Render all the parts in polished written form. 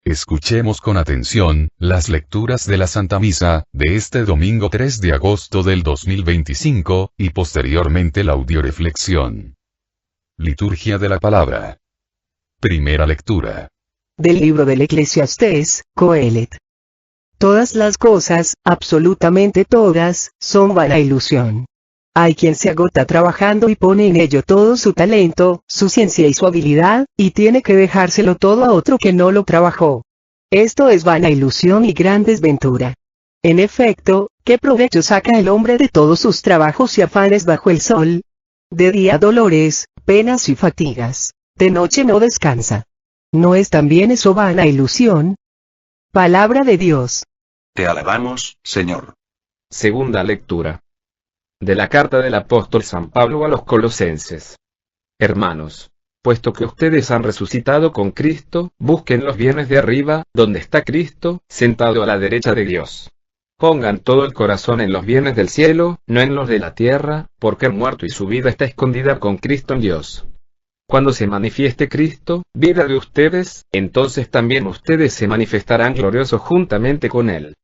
Escuchemos con atención las lecturas de la Santa Misa de este domingo 3 de agosto del 2025, y posteriormente la audioreflexión. Liturgia de la Palabra. Primera lectura. Del libro del Eclesiastés, Coelet. Todas las cosas, absolutamente todas, son vana ilusión. Hay quien se agota trabajando y pone en ello todo su talento, su ciencia y su habilidad, y tiene que dejárselo todo a otro que no lo trabajó. Esto es vana ilusión y gran desventura. En efecto, ¿qué provecho saca el hombre de todos sus trabajos y afanes bajo el sol? De día dolores, penas y fatigas. De noche no descansa. ¿No es también eso vana ilusión? Palabra de Dios. Te alabamos, Señor. Segunda lectura. De la carta del apóstol San Pablo a los Colosenses. Hermanos, puesto que ustedes han resucitado con Cristo, busquen los bienes de arriba, donde está Cristo, sentado a la derecha de Dios. Pongan todo el corazón en los bienes del cielo, no en los de la tierra, porque el muerto y su vida está escondida con Cristo en Dios. Cuando se manifieste Cristo, vida de ustedes, entonces también ustedes se manifestarán gloriosos juntamente con Él.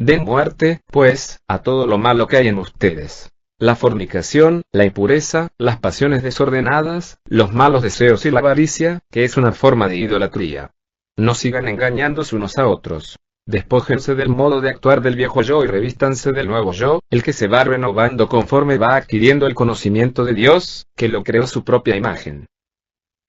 Den muerte, pues, a todo lo malo que hay en ustedes: la fornicación, la impureza, las pasiones desordenadas, los malos deseos y la avaricia, que es una forma de idolatría. No sigan engañándose unos a otros. Despójense del modo de actuar del viejo yo y revístanse del nuevo yo, el que se va renovando conforme va adquiriendo el conocimiento de Dios, que lo creó su propia imagen.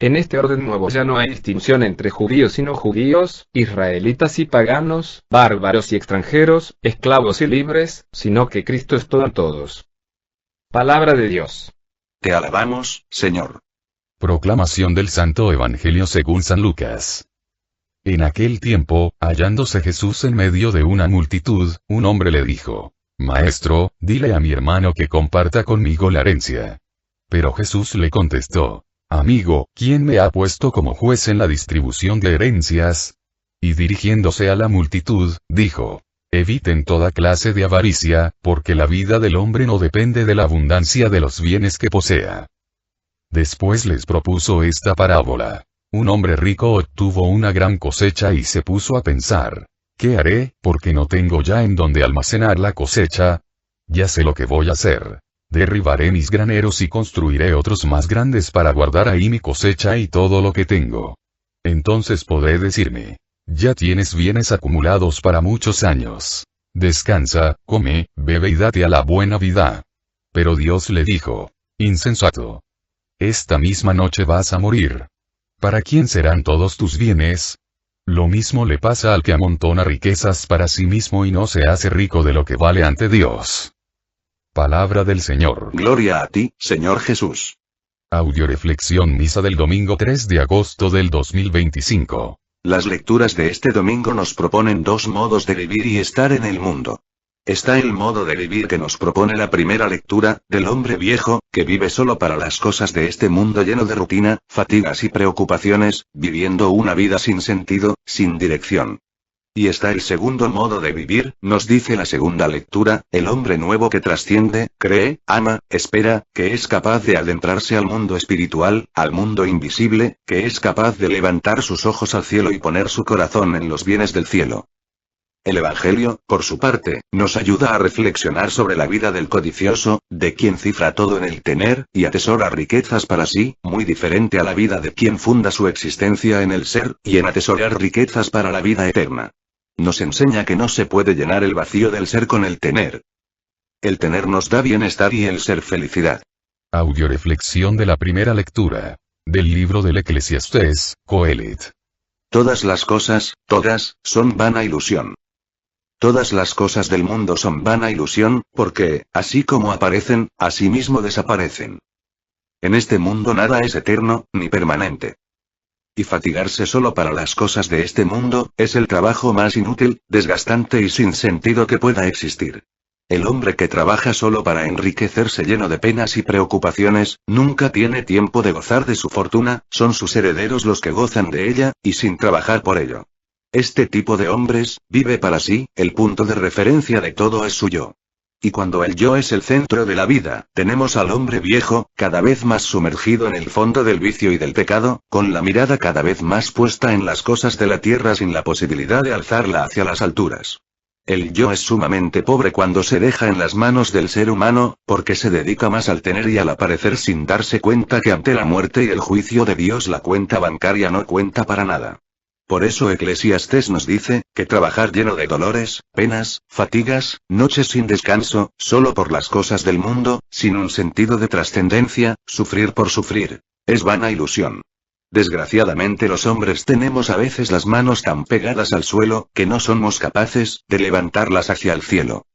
En este orden nuevo ya no hay distinción entre judíos y no judíos, israelitas y paganos, bárbaros y extranjeros, esclavos y libres, sino que Cristo es todo en todos. Palabra de Dios. Te alabamos, Señor. Proclamación del Santo Evangelio según San Lucas. En aquel tiempo, hallándose Jesús en medio de una multitud, un hombre le dijo: Maestro, dile a mi hermano que comparta conmigo la herencia. Pero Jesús le contestó: Amigo, ¿quién me ha puesto como juez en la distribución de herencias? Y dirigiéndose a la multitud, dijo: Eviten toda clase de avaricia, porque la vida del hombre no depende de la abundancia de los bienes que posea. Después les propuso esta parábola. Un hombre rico obtuvo una gran cosecha y se puso a pensar: ¿qué haré, porque no tengo ya en donde almacenar la cosecha? Ya sé lo que voy a hacer. Derribaré mis graneros y construiré otros más grandes para guardar ahí mi cosecha y todo lo que tengo. Entonces podré decirme: ya tienes bienes acumulados para muchos años. Descansa, come, bebe y date a la buena vida. Pero Dios le dijo: insensato. Esta misma noche vas a morir. ¿Para quién serán todos tus bienes? Lo mismo le pasa al que amontona riquezas para sí mismo y no se hace rico de lo que vale ante Dios. Palabra del Señor. Gloria a ti, Señor Jesús. Audioreflexión Misa del domingo 3 de agosto del 2025. Las lecturas de este domingo nos proponen dos modos de vivir y estar en el mundo. Está el modo de vivir que nos propone la primera lectura, del hombre viejo, que vive solo para las cosas de este mundo lleno de rutina, fatigas y preocupaciones, viviendo una vida sin sentido, sin dirección. Y está el segundo modo de vivir, nos dice la segunda lectura, el hombre nuevo que trasciende, cree, ama, espera, que es capaz de adentrarse al mundo espiritual, al mundo invisible, que es capaz de levantar sus ojos al cielo y poner su corazón en los bienes del cielo. El Evangelio, por su parte, nos ayuda a reflexionar sobre la vida del codicioso, de quien cifra todo en el tener, y atesora riquezas para sí, muy diferente a la vida de quien funda su existencia en el ser, y en atesorar riquezas para la vida eterna. Nos enseña que no se puede llenar el vacío del ser con el tener. El tener nos da bienestar y el ser felicidad. Audioreflexión de la primera lectura. Del libro del Eclesiastés, Coelet. Todas las cosas, todas, son vana ilusión. Todas las cosas del mundo son vana ilusión, porque, así como aparecen, así mismo desaparecen. En este mundo nada es eterno, ni permanente. Y fatigarse solo para las cosas de este mundo, es el trabajo más inútil, desgastante y sin sentido que pueda existir. El hombre que trabaja solo para enriquecerse lleno de penas y preocupaciones, nunca tiene tiempo de gozar de su fortuna, son sus herederos los que gozan de ella, y sin trabajar por ello. Este tipo de hombres, vive para sí, el punto de referencia de todo es suyo. Y cuando el yo es el centro de la vida, tenemos al hombre viejo, cada vez más sumergido en el fondo del vicio y del pecado, con la mirada cada vez más puesta en las cosas de la tierra sin la posibilidad de alzarla hacia las alturas. El yo es sumamente pobre cuando se deja en las manos del ser humano, porque se dedica más al tener y al aparecer sin darse cuenta que ante la muerte y el juicio de Dios la cuenta bancaria no cuenta para nada. Por eso Eclesiastés nos dice, que trabajar lleno de dolores, penas, fatigas, noches sin descanso, solo por las cosas del mundo, sin un sentido de trascendencia, sufrir por sufrir, es vana ilusión. Desgraciadamente los hombres tenemos a veces las manos tan pegadas al suelo, que no somos capaces de levantarlas hacia el cielo.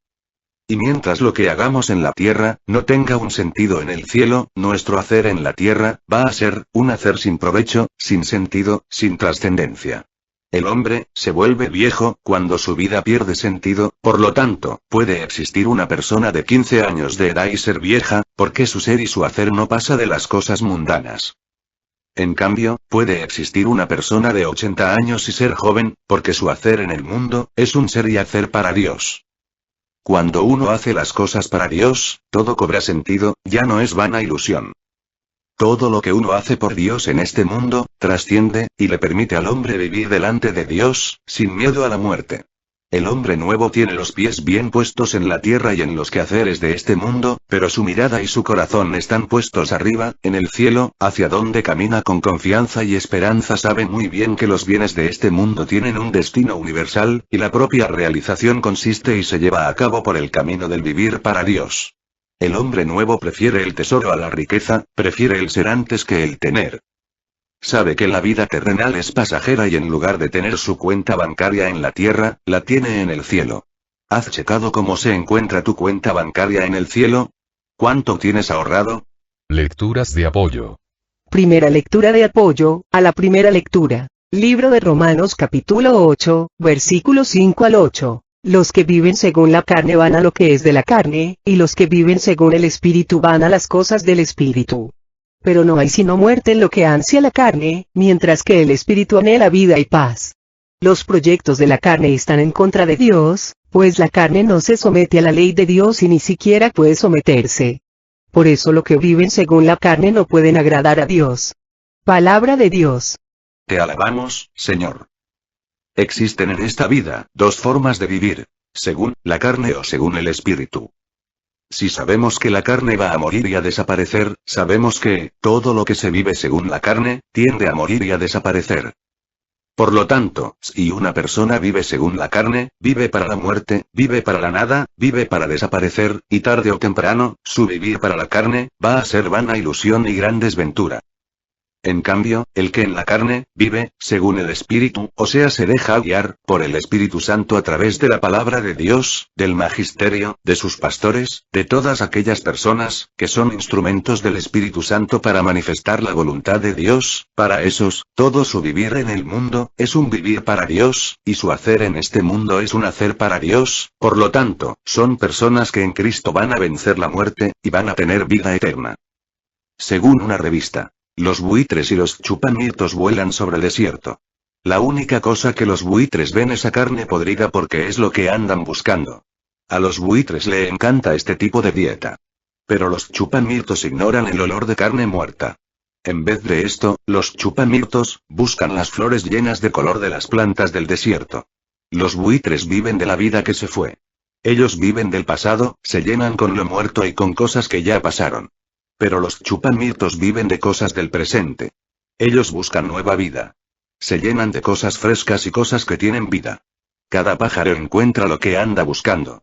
Y mientras lo que hagamos en la tierra, no tenga un sentido en el cielo, nuestro hacer en la tierra, va a ser, un hacer sin provecho, sin sentido, sin trascendencia. El hombre, se vuelve viejo, cuando su vida pierde sentido, por lo tanto, puede existir una persona de 15 años de edad y ser vieja, porque su ser y su hacer no pasa de las cosas mundanas. En cambio, puede existir una persona de 80 años y ser joven, porque su hacer en el mundo, es un ser y hacer para Dios. Cuando uno hace las cosas para Dios, todo cobra sentido, ya no es vana ilusión. Todo lo que uno hace por Dios en este mundo, trasciende, y le permite al hombre vivir delante de Dios, sin miedo a la muerte. El hombre nuevo tiene los pies bien puestos en la tierra y en los quehaceres de este mundo, pero su mirada y su corazón están puestos arriba, en el cielo, hacia donde camina con confianza y esperanza. Sabe muy bien que los bienes de este mundo tienen un destino universal, y la propia realización consiste y se lleva a cabo por el camino del vivir para Dios. El hombre nuevo prefiere el tesoro a la riqueza, prefiere el ser antes que el tener. Sabe que la vida terrenal es pasajera y en lugar de tener su cuenta bancaria en la tierra, la tiene en el cielo. ¿Has checado cómo se encuentra tu cuenta bancaria en el cielo? ¿Cuánto tienes ahorrado? Lecturas de apoyo. Primera lectura de apoyo, a la primera lectura. Libro de Romanos capítulo 8, versículos 5 al 8. Los que viven según la carne van a lo que es de la carne, y los que viven según el Espíritu van a las cosas del Espíritu. Pero no hay sino muerte en lo que ansía la carne, mientras que el Espíritu anhela vida y paz. Los proyectos de la carne están en contra de Dios, pues la carne no se somete a la ley de Dios y ni siquiera puede someterse. Por eso los que viven según la carne no pueden agradar a Dios. Palabra de Dios. Te alabamos, Señor. Existen en esta vida dos formas de vivir, según la carne o según el Espíritu. Si sabemos que la carne va a morir y a desaparecer, sabemos que, todo lo que se vive según la carne, tiende a morir y a desaparecer. Por lo tanto, si una persona vive según la carne, vive para la muerte, vive para la nada, vive para desaparecer, y tarde o temprano, su vivir para la carne, va a ser vana ilusión y gran desventura. En cambio, el que en la carne, vive, según el Espíritu, o sea se deja guiar, por el Espíritu Santo a través de la palabra de Dios, del magisterio, de sus pastores, de todas aquellas personas, que son instrumentos del Espíritu Santo para manifestar la voluntad de Dios, para esos, todo su vivir en el mundo, es un vivir para Dios, y su hacer en este mundo es un hacer para Dios, por lo tanto, son personas que en Cristo van a vencer la muerte, y van a tener vida eterna. Según una revista. Los buitres y los chupamitos vuelan sobre el desierto. La única cosa que los buitres ven es a carne podrida porque es lo que andan buscando. A los buitres le encanta este tipo de dieta. Pero los chupamitos ignoran el olor de carne muerta. En vez de esto, los chupamitos buscan las flores llenas de color de las plantas del desierto. Los buitres viven de la vida que se fue. Ellos viven del pasado, se llenan con lo muerto y con cosas que ya pasaron. Pero los chupamitos viven de cosas del presente. Ellos buscan nueva vida. Se llenan de cosas frescas y cosas que tienen vida. Cada pájaro encuentra lo que anda buscando.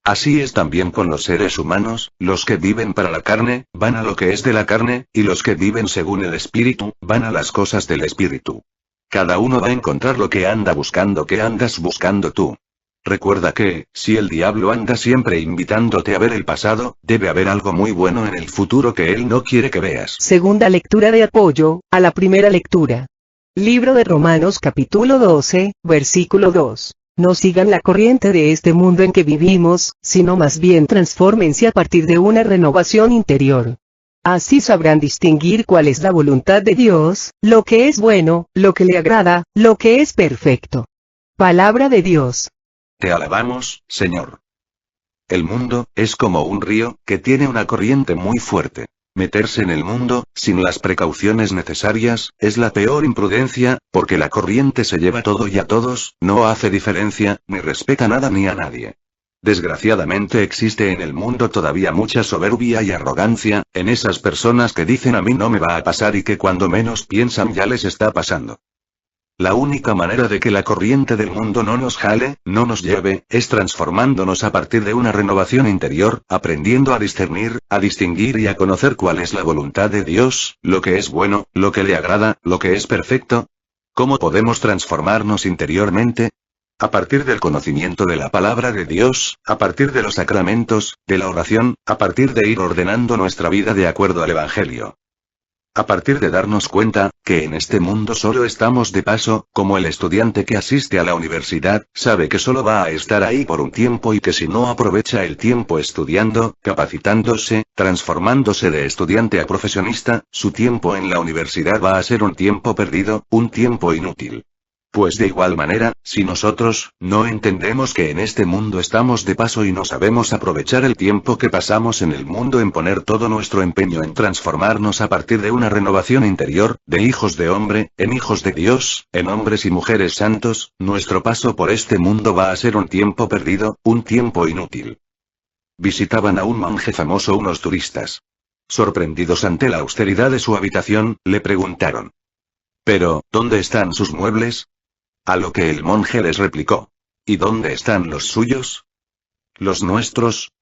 Así es también con los seres humanos, los que viven para la carne, van a lo que es de la carne, y los que viven según el Espíritu, van a las cosas del Espíritu. Cada uno va a encontrar lo que anda buscando. ¿Qué andas buscando tú? Recuerda que, si el diablo anda siempre invitándote a ver el pasado, debe haber algo muy bueno en el futuro que él no quiere que veas. Segunda lectura de apoyo, a la primera lectura. Libro de Romanos capítulo 12, versículo 2. No sigan la corriente de este mundo en que vivimos, sino más bien transfórmense a partir de una renovación interior. Así sabrán distinguir cuál es la voluntad de Dios, lo que es bueno, lo que le agrada, lo que es perfecto. Palabra de Dios. Te alabamos, Señor. El mundo, es como un río, que tiene una corriente muy fuerte. Meterse en el mundo, sin las precauciones necesarias, es la peor imprudencia, porque la corriente se lleva todo y a todos, no hace diferencia, ni respeta nada ni a nadie. Desgraciadamente existe en el mundo todavía mucha soberbia y arrogancia, en esas personas que dicen a mí no me va a pasar y que cuando menos piensan ya les está pasando. La única manera de que la corriente del mundo no nos jale, no nos lleve, es transformándonos a partir de una renovación interior, aprendiendo a discernir, a distinguir y a conocer cuál es la voluntad de Dios, lo que es bueno, lo que le agrada, lo que es perfecto. ¿Cómo podemos transformarnos interiormente? A partir del conocimiento de la palabra de Dios, a partir de los sacramentos, de la oración, a partir de ir ordenando nuestra vida de acuerdo al Evangelio. A partir de darnos cuenta, que en este mundo solo estamos de paso, como el estudiante que asiste a la universidad, sabe que solo va a estar ahí por un tiempo y que si no aprovecha el tiempo estudiando, capacitándose, transformándose de estudiante a profesionista, su tiempo en la universidad va a ser un tiempo perdido, un tiempo inútil. Pues de igual manera, si nosotros, no entendemos que en este mundo estamos de paso y no sabemos aprovechar el tiempo que pasamos en el mundo en poner todo nuestro empeño en transformarnos a partir de una renovación interior, de hijos de hombre, en hijos de Dios, en hombres y mujeres santos, nuestro paso por este mundo va a ser un tiempo perdido, un tiempo inútil. Visitaban a un monje famoso unos turistas. Sorprendidos ante la austeridad de su habitación, le preguntaron: «Pero, ¿dónde están sus muebles?». A lo que el monje les replicó: «¿Y dónde están los suyos?». «¿Los nuestros?».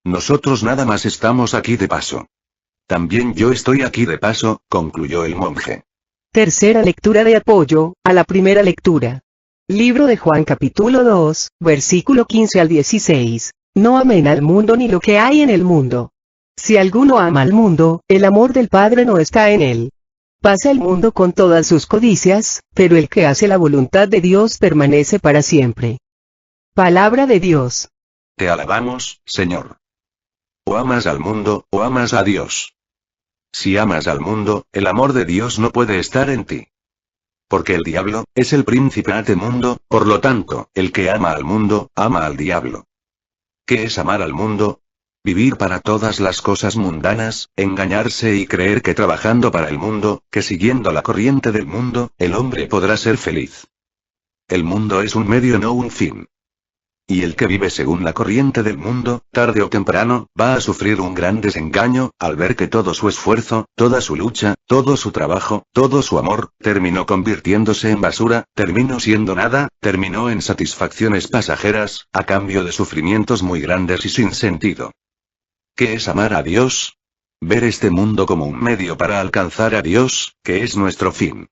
«Nosotros nada más estamos aquí de paso». «También yo estoy aquí de paso», concluyó el monje. Tercera lectura de apoyo a la primera lectura. Libro de Juan capítulo 2, versículo 15 al 16. No amen al mundo ni lo que hay en el mundo. Si alguno ama al mundo, el amor del Padre no está en él. Pasa el mundo con todas sus codicias, pero el que hace la voluntad de Dios permanece para siempre. Palabra de Dios. Te alabamos, Señor. O amas al mundo, o amas a Dios. Si amas al mundo, el amor de Dios no puede estar en ti. Porque el diablo, es el príncipe de este mundo, por lo tanto, el que ama al mundo, ama al diablo. ¿Qué es amar al mundo? Vivir para todas las cosas mundanas, engañarse y creer que trabajando para el mundo, que siguiendo la corriente del mundo, el hombre podrá ser feliz. El mundo es un medio, no un fin. Y el que vive según la corriente del mundo, tarde o temprano, va a sufrir un gran desengaño, al ver que todo su esfuerzo, toda su lucha, todo su trabajo, todo su amor, terminó convirtiéndose en basura, terminó siendo nada, terminó en satisfacciones pasajeras, a cambio de sufrimientos muy grandes y sin sentido. ¿Qué es amar a Dios? Ver este mundo como un medio para alcanzar a Dios, que es nuestro fin.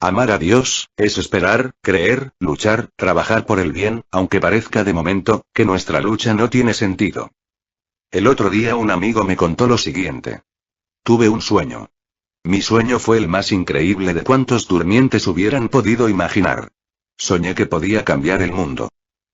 Amar a Dios, es esperar, creer, luchar, trabajar por el bien, aunque parezca de momento, que nuestra lucha no tiene sentido. El otro día un amigo me contó lo siguiente. Tuve un sueño. Mi sueño fue el más increíble de cuantos durmientes hubieran podido imaginar. Soñé que podía cambiar el mundo.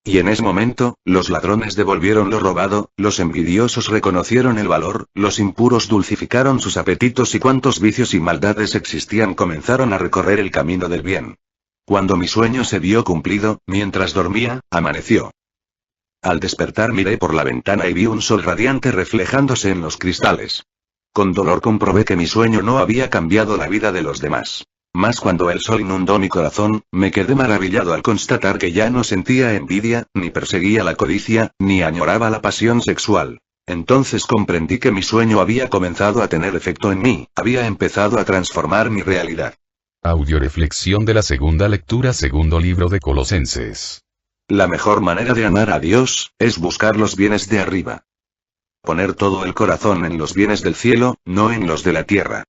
Y en ese momento, los ladrones devolvieron lo robado, los envidiosos reconocieron el valor, los impuros dulcificaron sus apetitos y cuantos vicios y maldades existían comenzaron a recorrer el camino del bien. Cuando mi sueño se vio cumplido, mientras dormía, amaneció. Al despertar miré por la ventana y vi un sol radiante reflejándose en los cristales. Con dolor comprobé que mi sueño no había cambiado la vida de los demás. Mas cuando el sol inundó mi corazón, me quedé maravillado al constatar que ya no sentía envidia, ni perseguía la codicia, ni añoraba la pasión sexual. Entonces comprendí que mi sueño había comenzado a tener efecto en mí, había empezado a transformar mi realidad. Audioreflexión de la segunda lectura, segundo libro de Colosenses. La mejor manera de amar a Dios, es buscar los bienes de arriba. Poner todo el corazón en los bienes del cielo, no en los de la tierra.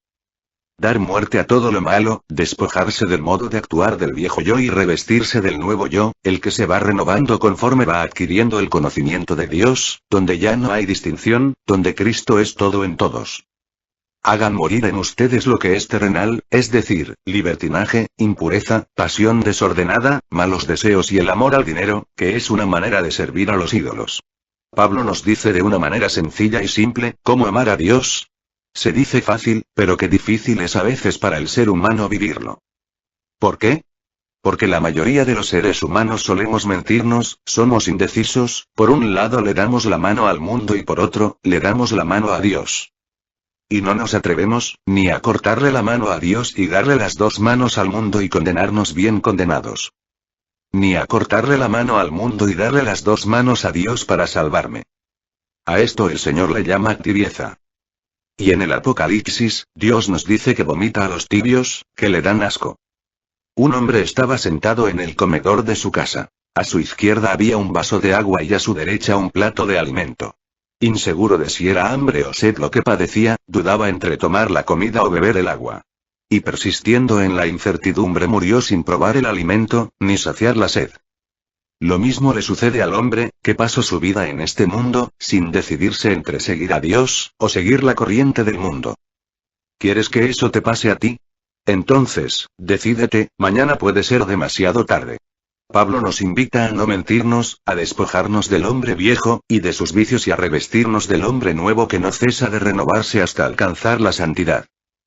Dar muerte a todo lo malo, despojarse del modo de actuar del viejo yo y revestirse del nuevo yo, el que se va renovando conforme va adquiriendo el conocimiento de Dios, donde ya no hay distinción, donde Cristo es todo en todos. Hagan morir en ustedes lo que es terrenal, es decir, libertinaje, impureza, pasión desordenada, malos deseos y el amor al dinero, que es una manera de servir a los ídolos. Pablo nos dice de una manera sencilla y simple, cómo amar a Dios. Se dice fácil, pero qué difícil es a veces para el ser humano vivirlo. ¿Por qué? Porque la mayoría de los seres humanos solemos mentirnos, somos indecisos, por un lado le damos la mano al mundo y por otro, le damos la mano a Dios. Y no nos atrevemos, ni a cortarle la mano a Dios y darle las dos manos al mundo y condenarnos bien condenados. Ni a cortarle la mano al mundo y darle las dos manos a Dios para salvarme. A esto el Señor le llama tibieza. Y en el Apocalipsis, Dios nos dice que vomita a los tibios, que le dan asco. Un hombre estaba sentado en el comedor de su casa. A su izquierda había un vaso de agua y a su derecha un plato de alimento. Inseguro de si era hambre o sed lo que padecía, dudaba entre tomar la comida o beber el agua. Y persistiendo en la incertidumbre murió sin probar el alimento, ni saciar la sed. Lo mismo le sucede al hombre, que pasó su vida en este mundo, sin decidirse entre seguir a Dios, o seguir la corriente del mundo. ¿Quieres que eso te pase a ti? Entonces, decídete, mañana puede ser demasiado tarde. Pablo nos invita a no mentirnos, a despojarnos del hombre viejo, y de sus vicios y a revestirnos del hombre nuevo que no cesa de renovarse hasta alcanzar la santidad.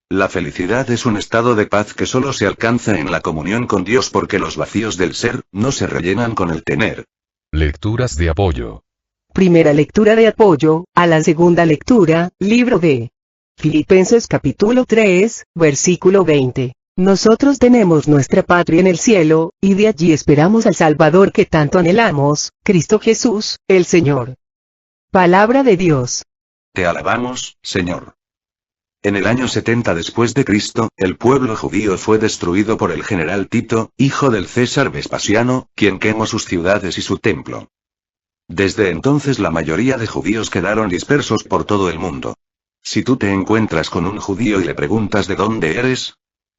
La felicidad es un estado de paz que solo se alcanza en la comunión con Dios porque los vacíos del ser, no se rellenan con el tener. Lecturas de apoyo. Primera lectura de apoyo, a la segunda lectura, libro de Filipenses capítulo 3, versículo 20. Nosotros tenemos nuestra patria en el cielo, y de allí esperamos al Salvador que tanto anhelamos, Cristo Jesús, el Señor. Palabra de Dios. Te alabamos, Señor. En el año 70 después de Cristo, el pueblo judío fue destruido por el general Tito, hijo del César Vespasiano, quien quemó sus ciudades y su templo. Desde entonces la mayoría de judíos quedaron dispersos por todo el mundo. Si tú te encuentras con un judío y le preguntas de dónde eres,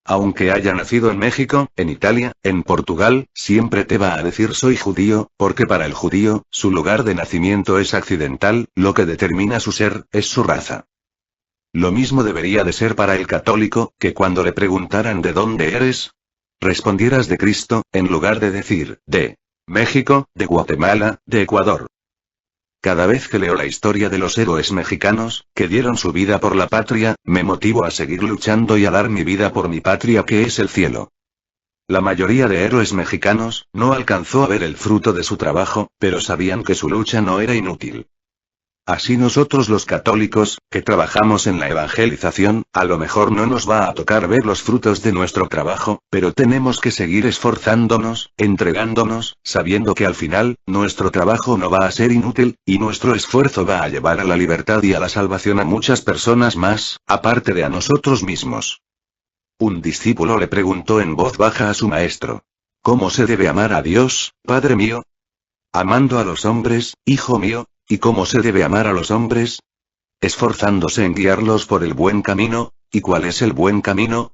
aunque haya nacido en México, en Italia, en Portugal, siempre te va a decir soy judío, porque para el judío, su lugar de nacimiento es accidental, lo que determina su ser, es su raza. Lo mismo debería de ser para el católico, que cuando le preguntaran de dónde eres, respondieras de Cristo, en lugar de decir, de México, de Guatemala, de Ecuador. Cada vez que leo la historia de los héroes mexicanos, que dieron su vida por la patria, me motivo a seguir luchando y a dar mi vida por mi patria que es el cielo. La mayoría de héroes mexicanos, no alcanzó a ver el fruto de su trabajo, pero sabían que su lucha no era inútil. Así nosotros los católicos, que trabajamos en la evangelización, a lo mejor no nos va a tocar ver los frutos de nuestro trabajo, pero tenemos que seguir esforzándonos, entregándonos, sabiendo que al final, nuestro trabajo no va a ser inútil, y nuestro esfuerzo va a llevar a la libertad y a la salvación a muchas personas más, aparte de a nosotros mismos. Un discípulo le preguntó en voz baja a su maestro: ¿cómo se debe amar a Dios, Padre mío? Amando a los hombres, hijo mío. ¿Y cómo se debe amar a los hombres? Esforzándose en guiarlos por el buen camino. ¿Y cuál es el buen camino?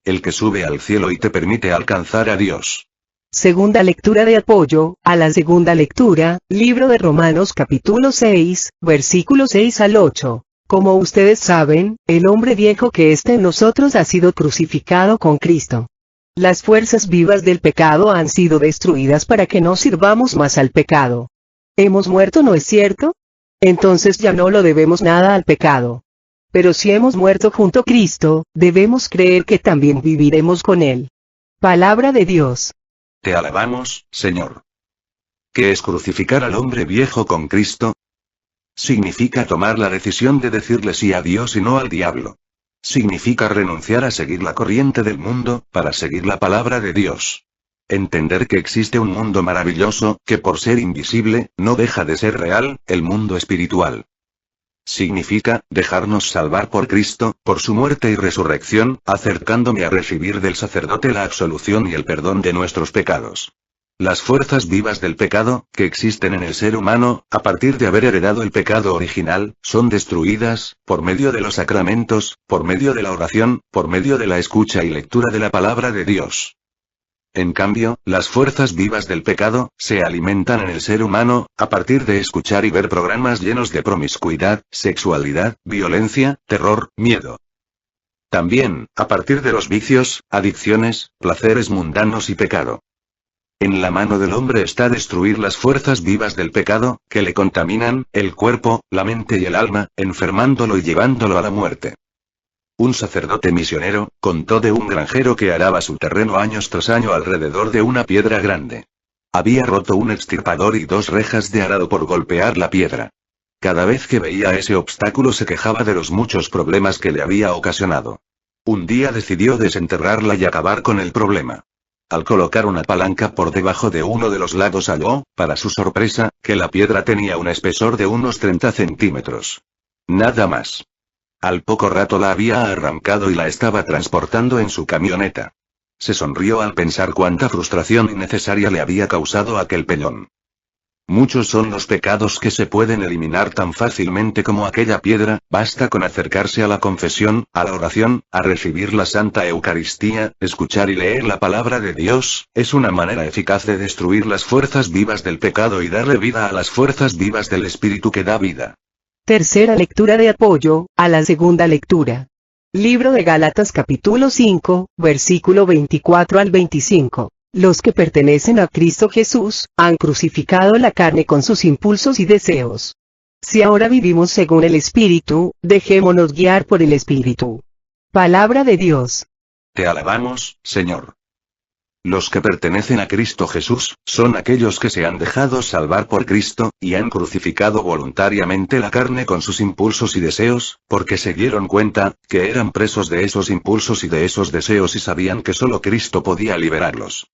El que sube al cielo y te permite alcanzar a Dios. Segunda lectura de apoyo, a la segunda lectura, libro de Romanos capítulo 6, versículos 6 al 8. Como ustedes saben, el hombre viejo que está en nosotros ha sido crucificado con Cristo. Las fuerzas vivas del pecado han sido destruidas para que no sirvamos más al pecado. ¿Hemos muerto, no es cierto? Entonces ya no lo debemos nada al pecado. Pero si hemos muerto junto a Cristo, debemos creer que también viviremos con Él. Palabra de Dios. Te alabamos, Señor. ¿Qué es crucificar al hombre viejo con Cristo? Significa tomar la decisión de decirle sí a Dios y no al diablo. Significa renunciar a seguir la corriente del mundo, para seguir la palabra de Dios. Entender que existe un mundo maravilloso, que por ser invisible, no deja de ser real, el mundo espiritual. Significa, dejarnos salvar por Cristo, por su muerte y resurrección, acercándome a recibir del sacerdote la absolución y el perdón de nuestros pecados. Las fuerzas vivas del pecado, que existen en el ser humano, a partir de haber heredado el pecado original, son destruidas, por medio de los sacramentos, por medio de la oración, por medio de la escucha y lectura de la palabra de Dios. En cambio, las fuerzas vivas del pecado, se alimentan en el ser humano, a partir de escuchar y ver programas llenos de promiscuidad, sexualidad, violencia, terror, miedo. También, a partir de los vicios, adicciones, placeres mundanos y pecado. En la mano del hombre está destruir las fuerzas vivas del pecado, que le contaminan, el cuerpo, la mente y el alma, enfermándolo y llevándolo a la muerte. Un sacerdote misionero, contó de un granjero que araba su terreno años tras año alrededor de una piedra grande. Había roto un extirpador y 2 rejas de arado por golpear la piedra. Cada vez que veía ese obstáculo se quejaba de los muchos problemas que le había ocasionado. Un día decidió desenterrarla y acabar con el problema. Al colocar una palanca por debajo de uno de los lados halló, para su sorpresa, que la piedra tenía un espesor de unos 30 centímetros. Nada más. Al poco rato la había arrancado y la estaba transportando en su camioneta. Se sonrió al pensar cuánta frustración innecesaria le había causado aquel peñón. Muchos son los pecados que se pueden eliminar tan fácilmente como aquella piedra, basta con acercarse a la confesión, a la oración, a recibir la Santa Eucaristía, escuchar y leer la palabra de Dios, es una manera eficaz de destruir las fuerzas vivas del pecado y darle vida a las fuerzas vivas del Espíritu que da vida. Tercera lectura de apoyo a la segunda lectura. Libro de Gálatas capítulo 5, versículo 24 al 25. Los que pertenecen a Cristo Jesús, han crucificado la carne con sus impulsos y deseos. Si ahora vivimos según el Espíritu, dejémonos guiar por el Espíritu. Palabra de Dios. Te alabamos, Señor. Los que pertenecen a Cristo Jesús, son aquellos que se han dejado salvar por Cristo, y han crucificado voluntariamente la carne con sus impulsos y deseos, porque se dieron cuenta, que eran presos de esos impulsos y de esos deseos y sabían que solo Cristo podía liberarlos.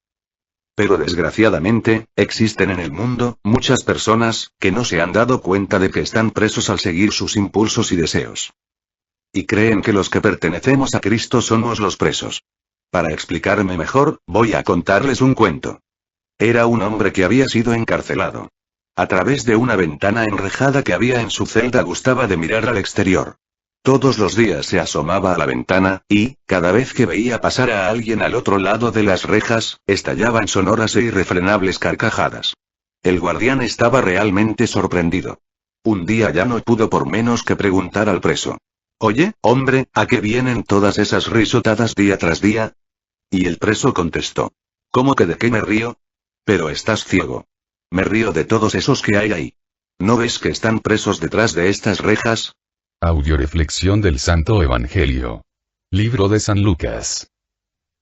Pero desgraciadamente, existen en el mundo, muchas personas, que no se han dado cuenta de que están presos al seguir sus impulsos y deseos. Y creen que los que pertenecemos a Cristo somos los presos. Para explicarme mejor, voy a contarles un cuento. Era un hombre que había sido encarcelado. A través de una ventana enrejada que había en su celda gustaba de mirar al exterior. Todos los días se asomaba a la ventana, y, cada vez que veía pasar a alguien al otro lado de las rejas, estallaban sonoras e irrefrenables carcajadas. El guardián estaba realmente sorprendido. Un día ya no pudo por menos que preguntar al preso. «Oye, hombre, ¿a qué vienen todas esas risotadas día tras día?» Y el preso contestó. «¿Cómo que de qué me río? Pero estás ciego. Me río de todos esos que hay ahí. ¿No ves que están presos detrás de estas rejas?» Audioreflexión del Santo Evangelio. Libro de San Lucas.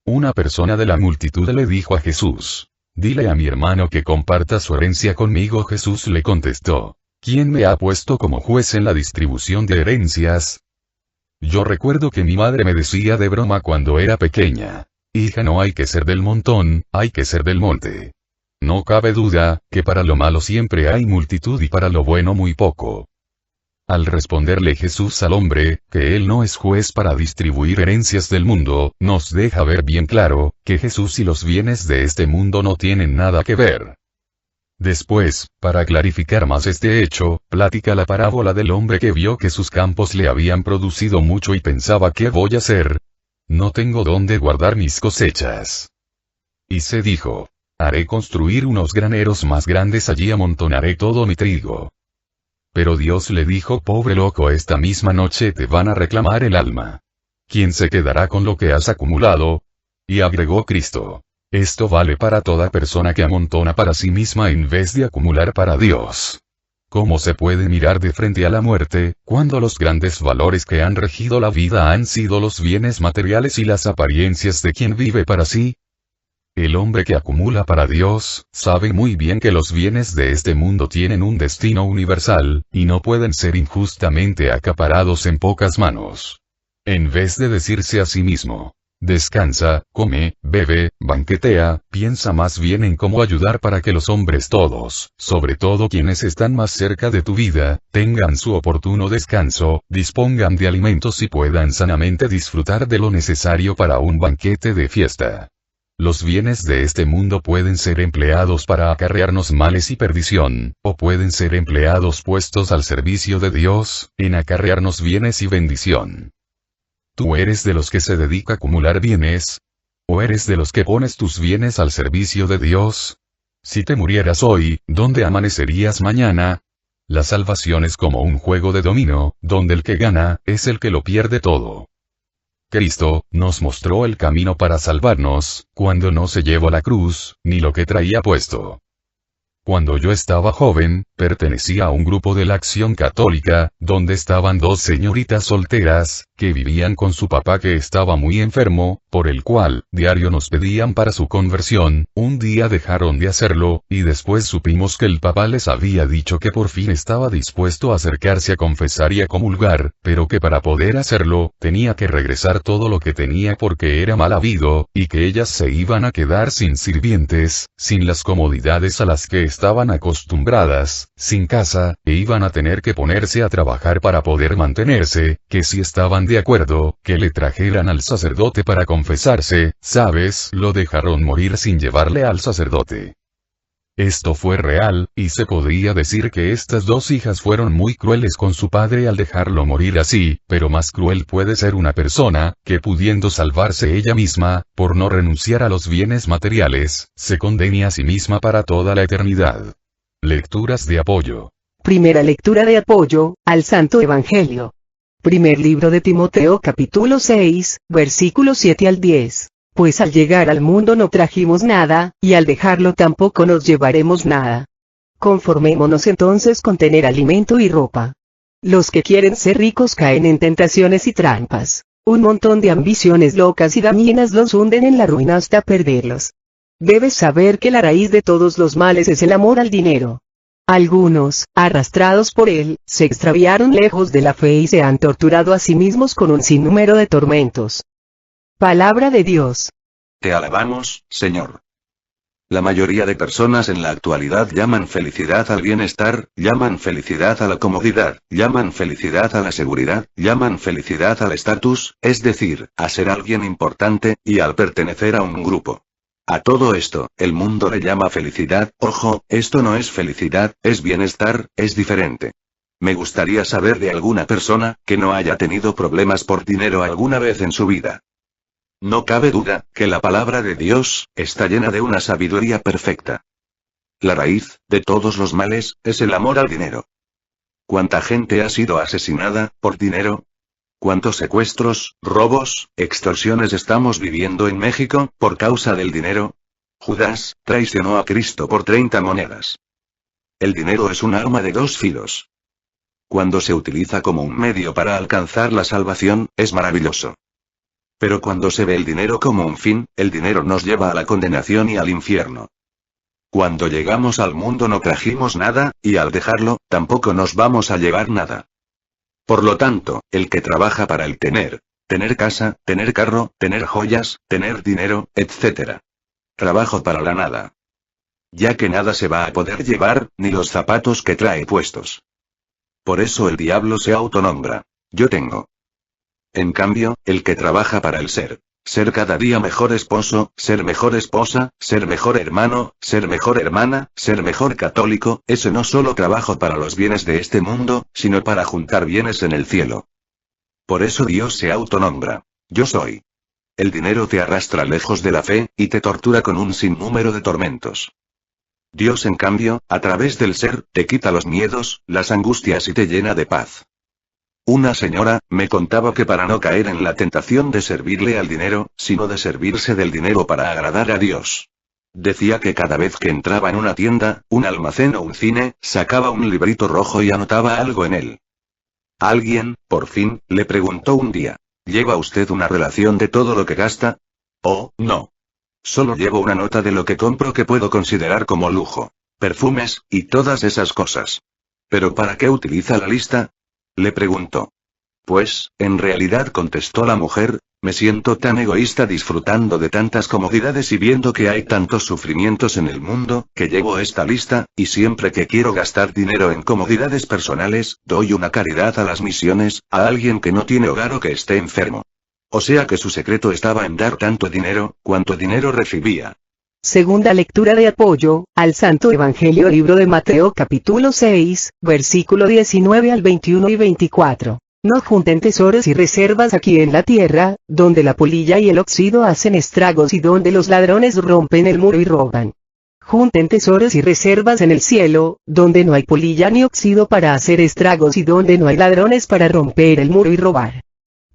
Una persona de la multitud le dijo a Jesús: «Dile a mi hermano que comparta su herencia conmigo». Jesús le contestó: «¿Quién me ha puesto como juez en la distribución de herencias? Yo recuerdo que mi madre me decía de broma cuando era pequeña: hija, no hay que ser del montón, hay que ser del monte. No cabe duda, que para lo malo siempre hay multitud y para lo bueno muy poco». Al responderle Jesús al hombre, que él no es juez para distribuir herencias del mundo, nos deja ver bien claro, que Jesús y los bienes de este mundo no tienen nada que ver. Después, para clarificar más este hecho, platica la parábola del hombre que vio que sus campos le habían producido mucho y pensaba: ¿qué voy a hacer? No tengo dónde guardar mis cosechas. Y se dijo: haré construir unos graneros más grandes, allí amontonaré todo mi trigo. Pero Dios le dijo: pobre loco, esta misma noche te van a reclamar el alma. ¿Quién se quedará con lo que has acumulado? Y agregó Cristo: esto vale para toda persona que amontona para sí misma en vez de acumular para Dios. ¿Cómo se puede mirar de frente a la muerte, cuando los grandes valores que han regido la vida han sido los bienes materiales y las apariencias de quien vive para sí? El hombre que acumula para Dios, sabe muy bien que los bienes de este mundo tienen un destino universal, y no pueden ser injustamente acaparados en pocas manos. En vez de decirse a sí mismo: descansa, come, bebe, banquetea, piensa más bien en cómo ayudar para que los hombres todos, sobre todo quienes están más cerca de tu vida, tengan su oportuno descanso, dispongan de alimentos y puedan sanamente disfrutar de lo necesario para un banquete de fiesta. Los bienes de este mundo pueden ser empleados para acarrearnos males y perdición, o pueden ser empleados puestos al servicio de Dios, en acarrearnos bienes y bendición. ¿Tú eres de los que se dedica a acumular bienes? ¿O eres de los que pones tus bienes al servicio de Dios? Si te murieras hoy, ¿dónde amanecerías mañana? La salvación es como un juego de dominó, donde el que gana, es el que lo pierde todo. Cristo, nos mostró el camino para salvarnos, cuando no se llevó la cruz, ni lo que traía puesto. Cuando yo estaba joven, pertenecía a un grupo de la Acción Católica, donde estaban dos señoritas solteras, que vivían con su papá que estaba muy enfermo, por el cual, diario nos pedían para su conversión. Un día dejaron de hacerlo, y después supimos que el papá les había dicho que por fin estaba dispuesto a acercarse a confesar y a comulgar, pero que para poder hacerlo, tenía que regresar todo lo que tenía porque era mal habido, y que ellas se iban a quedar sin sirvientes, sin las comodidades a las que estaban acostumbradas, sin casa, e iban a tener que ponerse a trabajar para poder mantenerse, que si estaban de acuerdo, que le trajeran al sacerdote para confesarse, ¿sabes? Lo dejaron morir sin llevarle al sacerdote. Esto fue real, y se podría decir que estas dos hijas fueron muy crueles con su padre al dejarlo morir así, pero más cruel puede ser una persona, que pudiendo salvarse ella misma, por no renunciar a los bienes materiales, se condene a sí misma para toda la eternidad. Lecturas de apoyo. Primera lectura de apoyo, al Santo Evangelio. Primer libro de Timoteo capítulo 6, versículos 7 al 10. Pues al llegar al mundo no trajimos nada, y al dejarlo tampoco nos llevaremos nada. Conformémonos entonces con tener alimento y ropa. Los que quieren ser ricos caen en tentaciones y trampas. Un montón de ambiciones locas y dañinas los hunden en la ruina hasta perderlos. Debes saber que la raíz de todos los males es el amor al dinero. Algunos, arrastrados por él, se extraviaron lejos de la fe y se han torturado a sí mismos con un sinnúmero de tormentos. Palabra de Dios. Te alabamos, Señor. La mayoría de personas en la actualidad llaman felicidad al bienestar, llaman felicidad a la comodidad, llaman felicidad a la seguridad, llaman felicidad al estatus, es decir, a ser alguien importante, y al pertenecer a un grupo. A todo esto, el mundo le llama felicidad. Ojo, esto no es felicidad, es bienestar, es diferente. Me gustaría saber de alguna persona, que no haya tenido problemas por dinero alguna vez en su vida. No cabe duda, que la palabra de Dios, está llena de una sabiduría perfecta. La raíz, de todos los males, es el amor al dinero. ¿Cuánta gente ha sido asesinada, por dinero? ¿Cuántos secuestros, robos, extorsiones estamos viviendo en México, por causa del dinero? Judas, traicionó a Cristo por 30 monedas. El dinero es un arma de dos filos. Cuando se utiliza como un medio para alcanzar la salvación, es maravilloso. Pero cuando se ve el dinero como un fin, el dinero nos lleva a la condenación y al infierno. Cuando llegamos al mundo no trajimos nada, y al dejarlo, tampoco nos vamos a llevar nada. Por lo tanto, el que trabaja para el tener casa, tener carro, tener joyas, tener dinero, etc. Trabajo para la nada. Ya que nada se va a poder llevar, ni los zapatos que trae puestos. Por eso el diablo se autonombra. Yo tengo. En cambio, el que trabaja para el ser cada día mejor esposo, ser mejor esposa, ser mejor hermano, ser mejor hermana, ser mejor católico, ese no solo trabajo para los bienes de este mundo, sino para juntar bienes en el cielo. Por eso Dios se autonombra. Yo soy. El dinero te arrastra lejos de la fe, y te tortura con un sinnúmero de tormentos. Dios en cambio, a través del ser, te quita los miedos, las angustias y te llena de paz. Una señora, me contaba que para no caer en la tentación de servirle al dinero, sino de servirse del dinero para agradar a Dios. Decía que cada vez que entraba en una tienda, un almacén o un cine, sacaba un librito rojo y anotaba algo en él. Alguien, por fin, le preguntó un día, ¿lleva usted una relación de todo lo que gasta? Oh, no. Solo llevo una nota de lo que compro que puedo considerar como lujo. Perfumes, y todas esas cosas. ¿Pero para qué utiliza la lista? Le preguntó. Pues, en realidad contestó la mujer, me siento tan egoísta disfrutando de tantas comodidades y viendo que hay tantos sufrimientos en el mundo, que llevo esta lista, y siempre que quiero gastar dinero en comodidades personales, doy una caridad a las misiones, a alguien que no tiene hogar o que esté enfermo. O sea que su secreto estaba en dar tanto dinero, cuanto dinero recibía. Segunda lectura de apoyo, al Santo Evangelio libro de Mateo capítulo 6, versículo 19 al 21 y 24. No junten tesoros y reservas aquí en la tierra, donde la polilla y el óxido hacen estragos y donde los ladrones rompen el muro y roban. Junten tesoros y reservas en el cielo, donde no hay polilla ni óxido para hacer estragos y donde no hay ladrones para romper el muro y robar.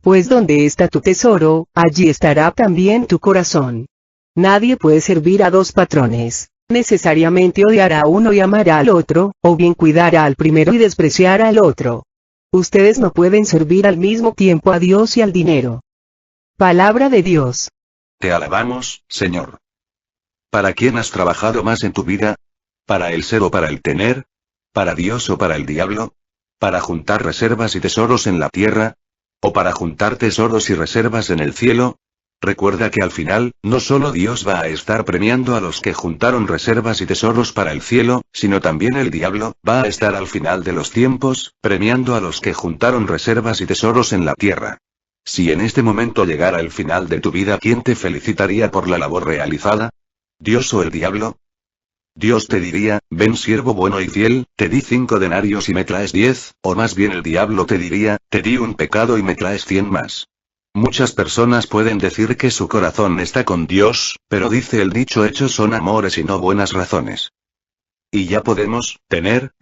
Pues donde está tu tesoro, allí estará también tu corazón. Nadie puede servir a dos patrones, necesariamente odiará a uno y amará al otro, o bien cuidará al primero y despreciará al otro. Ustedes no pueden servir al mismo tiempo a Dios y al dinero. Palabra de Dios. Te alabamos, Señor. ¿Para quién has trabajado más en tu vida? ¿Para el ser o para el tener? ¿Para Dios o para el diablo? ¿Para juntar reservas y tesoros en la tierra? ¿O para juntar tesoros y reservas en el cielo? Recuerda que al final, no solo Dios va a estar premiando a los que juntaron reservas y tesoros para el cielo, sino también el diablo va a estar al final de los tiempos, premiando a los que juntaron reservas y tesoros en la tierra. Si en este momento llegara el final de tu vida, ¿quién te felicitaría por la labor realizada? ¿Dios o el diablo? Dios te diría, ven siervo bueno y fiel, te di 5 denarios y me traes 10, o más bien el diablo te diría, te di un pecado y me traes 100 más. Muchas personas pueden decir que su corazón está con Dios, pero dice el dicho, hechos son amores y no buenas razones. Y ya podemos tener,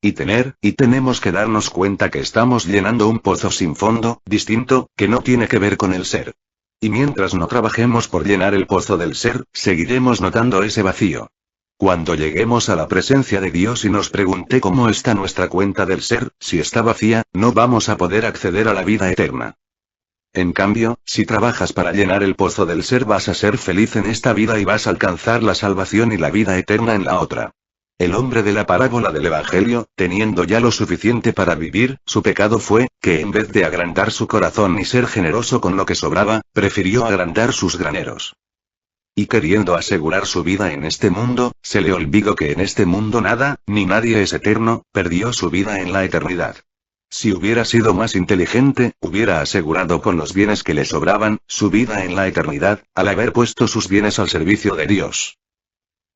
y tenemos que darnos cuenta que estamos llenando un pozo sin fondo, distinto, que no tiene que ver con el ser. Y mientras no trabajemos por llenar el pozo del ser, seguiremos notando ese vacío. Cuando lleguemos a la presencia de Dios y nos pregunte cómo está nuestra cuenta del ser, si está vacía, no vamos a poder acceder a la vida eterna. En cambio, si trabajas para llenar el pozo del ser, vas a ser feliz en esta vida y vas a alcanzar la salvación y la vida eterna en la otra. El hombre de la parábola del Evangelio, teniendo ya lo suficiente para vivir, su pecado fue, que en vez de agrandar su corazón y ser generoso con lo que sobraba, prefirió agrandar sus graneros. Y queriendo asegurar su vida en este mundo, se le olvidó que en este mundo nada, ni nadie es eterno, perdió su vida en la eternidad. Si hubiera sido más inteligente, hubiera asegurado con los bienes que le sobraban, su vida en la eternidad, al haber puesto sus bienes al servicio de Dios.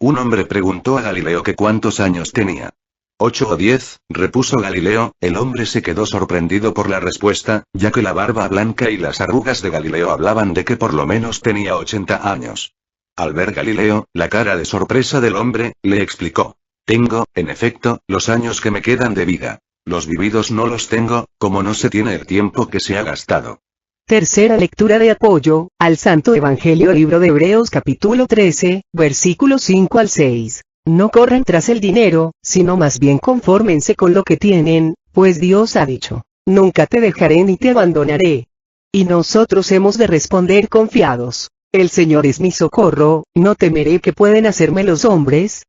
Un hombre preguntó a Galileo que cuántos años tenía. 8 o 10, repuso Galileo. El hombre se quedó sorprendido por la respuesta, ya que la barba blanca y las arrugas de Galileo hablaban de que por lo menos tenía 80 años. Al ver Galileo, la cara de sorpresa del hombre, le explicó. Tengo, en efecto, los años que me quedan de vida. Los vividos no los tengo, como no se tiene el tiempo que se ha gastado. Tercera lectura de apoyo, al Santo Evangelio, libro de Hebreos capítulo 13, versículos 5 al 6. No corran tras el dinero, sino más bien confórmense con lo que tienen, pues Dios ha dicho, nunca te dejaré ni te abandonaré. Y nosotros hemos de responder confiados, el Señor es mi socorro, no temeré que pueden hacerme los hombres.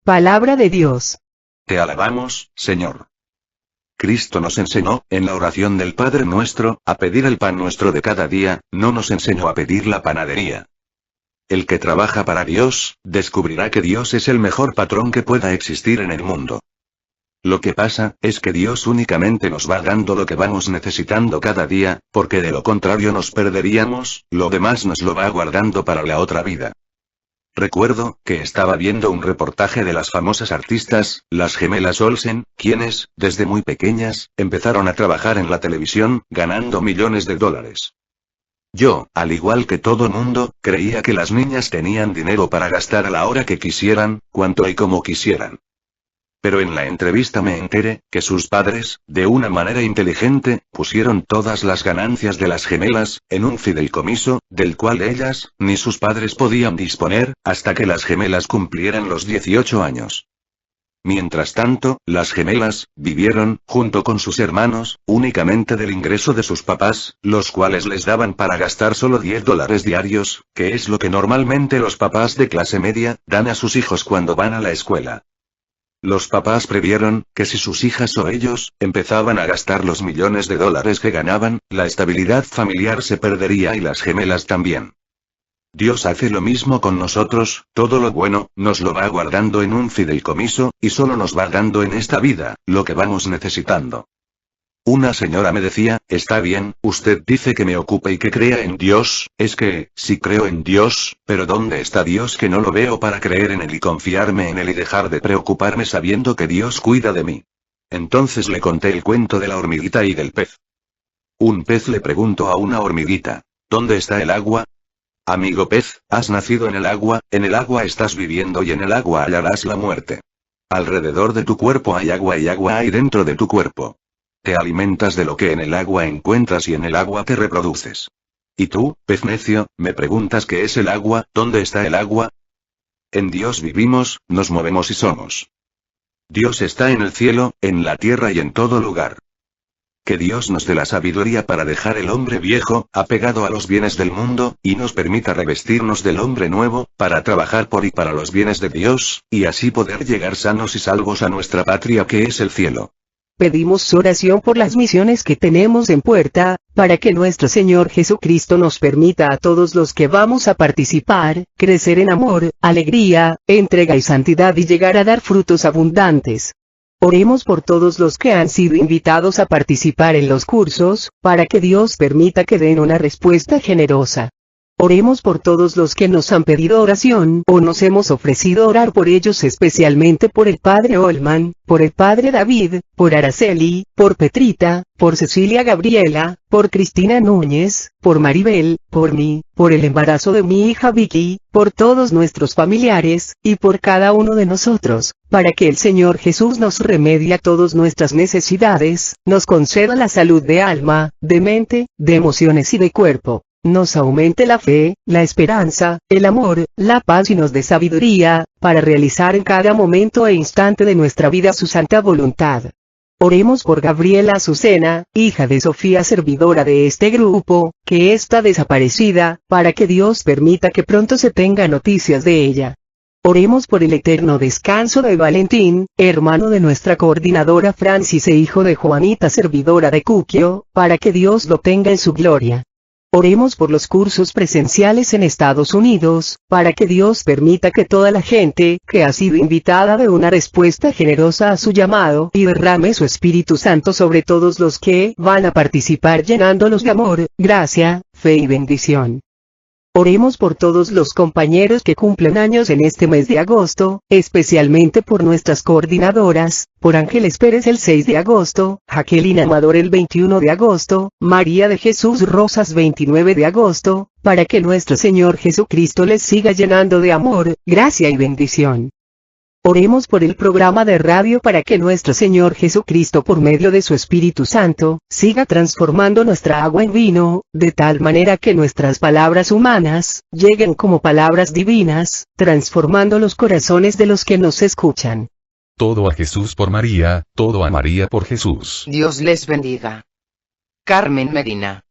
Palabra de Dios. Te alabamos, Señor. Cristo nos enseñó, en la oración del Padre Nuestro, a pedir el pan nuestro de cada día, no nos enseñó a pedir la panadería. El que trabaja para Dios, descubrirá que Dios es el mejor patrón que pueda existir en el mundo. Lo que pasa, es que Dios únicamente nos va dando lo que vamos necesitando cada día, porque de lo contrario nos perderíamos, lo demás nos lo va guardando para la otra vida. Recuerdo, que estaba viendo un reportaje de las famosas artistas, las gemelas Olsen, quienes, desde muy pequeñas, empezaron a trabajar en la televisión, ganando millones de dólares. Yo, al igual que todo mundo, creía que las niñas tenían dinero para gastar a la hora que quisieran, cuanto y como quisieran. Pero en la entrevista me enteré, que sus padres, de una manera inteligente, pusieron todas las ganancias de las gemelas, en un fideicomiso, del cual ellas, ni sus padres podían disponer, hasta que las gemelas cumplieran los 18 años. Mientras tanto, las gemelas, vivieron, junto con sus hermanos, únicamente del ingreso de sus papás, los cuales les daban para gastar solo $10 diarios, que es lo que normalmente los papás de clase media, dan a sus hijos cuando van a la escuela. Los papás previeron, que si sus hijas o ellos, empezaban a gastar los millones de dólares que ganaban, la estabilidad familiar se perdería y las gemelas también. Dios hace lo mismo con nosotros, todo lo bueno, nos lo va guardando en un fideicomiso, y solo nos va dando en esta vida, lo que vamos necesitando. Una señora me decía, está bien, usted dice que me ocupe y que crea en Dios, es que, sí creo en Dios, pero ¿dónde está Dios que no lo veo para creer en Él y confiarme en Él y dejar de preocuparme sabiendo que Dios cuida de mí? Entonces le conté el cuento de la hormiguita y del pez. Un pez le preguntó a una hormiguita, ¿dónde está el agua? Amigo pez, has nacido en el agua estás viviendo y en el agua hallarás la muerte. Alrededor de tu cuerpo hay agua y agua hay dentro de tu cuerpo. Te alimentas de lo que en el agua encuentras y en el agua te reproduces. ¿Y tú, pez necio, me preguntas qué es el agua, dónde está el agua? En Dios vivimos, nos movemos y somos. Dios está en el cielo, en la tierra y en todo lugar. Que Dios nos dé la sabiduría para dejar el hombre viejo, apegado a los bienes del mundo, y nos permita revestirnos del hombre nuevo, para trabajar por y para los bienes de Dios, y así poder llegar sanos y salvos a nuestra patria que es el cielo. Pedimos su oración por las misiones que tenemos en puerta, para que nuestro Señor Jesucristo nos permita a todos los que vamos a participar, crecer en amor, alegría, entrega y santidad y llegar a dar frutos abundantes. Oremos por todos los que han sido invitados a participar en los cursos, para que Dios permita que den una respuesta generosa. Oremos por todos los que nos han pedido oración o nos hemos ofrecido orar por ellos, especialmente por el Padre Olman, por el Padre David, por Araceli, por Petrita, por Cecilia Gabriela, por Cristina Núñez, por Maribel, por mí, por el embarazo de mi hija Vicky, por todos nuestros familiares, y por cada uno de nosotros, para que el Señor Jesús nos remedie a todas nuestras necesidades, nos conceda la salud de alma, de mente, de emociones y de cuerpo. Nos aumente la fe, la esperanza, el amor, la paz y nos dé sabiduría, para realizar en cada momento e instante de nuestra vida su santa voluntad. Oremos por Gabriela Azucena, hija de Sofía, servidora de este grupo, que está desaparecida, para que Dios permita que pronto se tenga noticias de ella. Oremos por el eterno descanso de Valentín, hermano de nuestra coordinadora Francis e hijo de Juanita, servidora de Cuquio, para que Dios lo tenga en su gloria. Oremos por los cursos presenciales en Estados Unidos, para que Dios permita que toda la gente que ha sido invitada dé una respuesta generosa a su llamado y derrame su Espíritu Santo sobre todos los que van a participar, llenándolos de amor, gracia, fe y bendición. Oremos por todos los compañeros que cumplen años en este mes de agosto, especialmente por nuestras coordinadoras, por Ángeles Pérez el 6 de agosto, Jacqueline Amador el 21 de agosto, María de Jesús Rosas 29 de agosto, para que nuestro Señor Jesucristo les siga llenando de amor, gracia y bendición. Oremos por el programa de radio para que nuestro Señor Jesucristo, por medio de su Espíritu Santo, siga transformando nuestra agua en vino, de tal manera que nuestras palabras humanas lleguen como palabras divinas, transformando los corazones de los que nos escuchan. Todo a Jesús por María, todo a María por Jesús. Dios les bendiga. Carmen Medina.